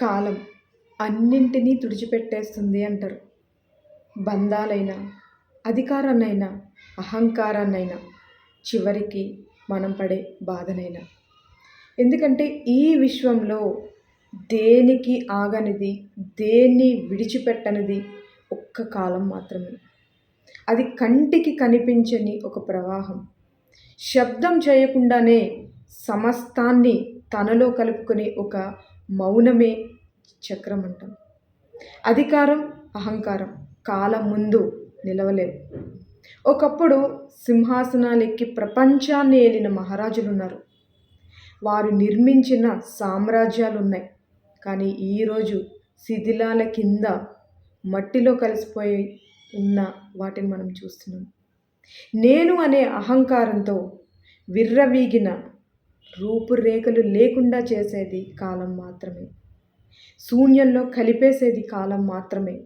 కాలం అన్నింటినీ తుడిచిపెట్టేస్తుంది అంటారు. బంధాలైనా, అధికారాన్నైనా, అహంకారాన్నైనా, చివరికి మనం పడే బాధనైనా. ఎందుకంటే ఈ విశ్వంలో దేనికి ఆగనిది, దేన్ని విడిచిపెట్టనిది ఒక్క కాలం మాత్రమే. అది కంటికి కనిపించని ఒక ప్రవాహం. శబ్దం చేయకుండానే సమస్తాన్ని తనలో కలుపుకునే ఒక మౌనమే చక్రం అంటాం. అధికారం, అహంకారం కాలం ముందు నిలవలేవు. ఒకప్పుడు సింహాసనాలెక్కి ప్రపంచాన్ని ఏలిన మహారాజులున్నారు. వారు నిర్మించిన సామ్రాజ్యాలున్నాయి. కానీ ఈరోజు శిథిలాల కింద మట్టిలో కలిసిపోయి ఉన్న వాటిని మనం చూస్తున్నాం. నేను అనే అహంకారంతో విర్రవీగిన రూపురేఖలు లేకుండా చేసేది కాలం మాత్రమే. శూన్యంలో కలిపేసేది కాలం మాత్రమే.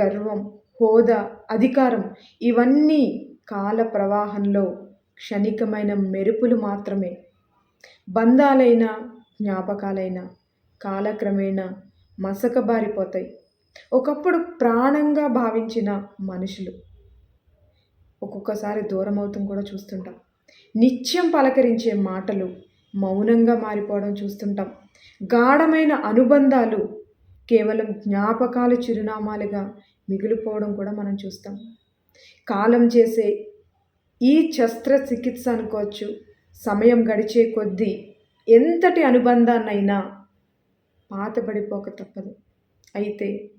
గర్వం, హోదా, అధికారం ఇవన్నీ కాల ప్రవాహంలో క్షణికమైన మెరుపులు మాత్రమే. బంధాలైనా, జ్ఞాపకాలైనా కాలక్రమేణా మసకబారిపోతాయి. ఒకప్పుడు ప్రాణంగా భావించిన మనుషులు ఒక్కొక్కసారి దూరమవుతం కూడా చూస్తుంటాం. నిత్యం పలకరించే మాటలు మౌనంగా మారిపోవడం చూస్తుంటాం. గాఢమైన అనుబంధాలు కేవలం జ్ఞాపకాల చిరునామాలుగా మిగిలిపోవడం కూడా మనం చూస్తాం. కాలం చేసే ఈ శస్త్రచికిత్స అనుకోవచ్చు. సమయం గడిచే కొద్దీ ఎంతటి అనుబంధాన్నైనా పాతబడిపోక తప్పదు. అయితే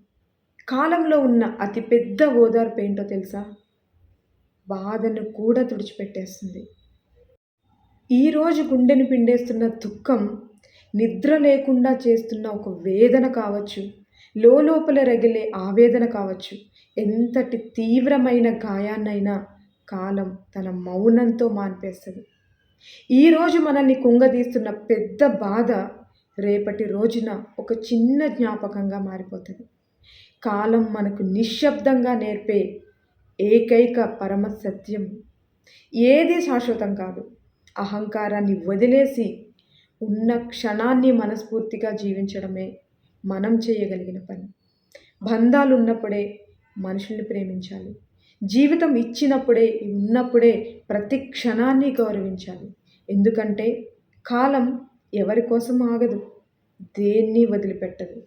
కాలంలో ఉన్న అతిపెద్ద ఓదార్పు ఏంటో తెలుసా? బాధను కూడా తుడిచిపెట్టేస్తుంది. ఈరోజు గుండెను పిండేస్తున్న దుఃఖం, నిద్ర లేకుండా చేస్తున్న ఒక వేదన కావచ్చు, లోపల రగిలే ఆవేదన కావచ్చు, ఎంతటి తీవ్రమైన గాయాన్నైనా కాలం తన మౌనంతో మాన్పేస్తుంది. ఈరోజు మనల్ని కుంగదీస్తున్న పెద్ద బాధ రేపటి రోజున ఒక చిన్న జ్ఞాపకంగా మారిపోతుంది. కాలం మనకు నిశ్శబ్దంగా నేర్పే ఏకైక పరమ సత్యం, ఏది శాశ్వతం కాదు. అహంకారాన్ని వదిలేసి ఉన్న క్షణాన్ని మనస్ఫూర్తిగా జీవించడమే మనం చేయగలిగిన పని. బంధాలు ఉన్నప్పుడే మనుషుల్ని ప్రేమించాలి. జీవితం ఉన్నప్పుడే ప్రతి క్షణాన్ని గౌరవించాలి. ఎందుకంటే కాలం ఎవరి కోసం ఆగదు, దేన్ని వదిలిపెట్టదు.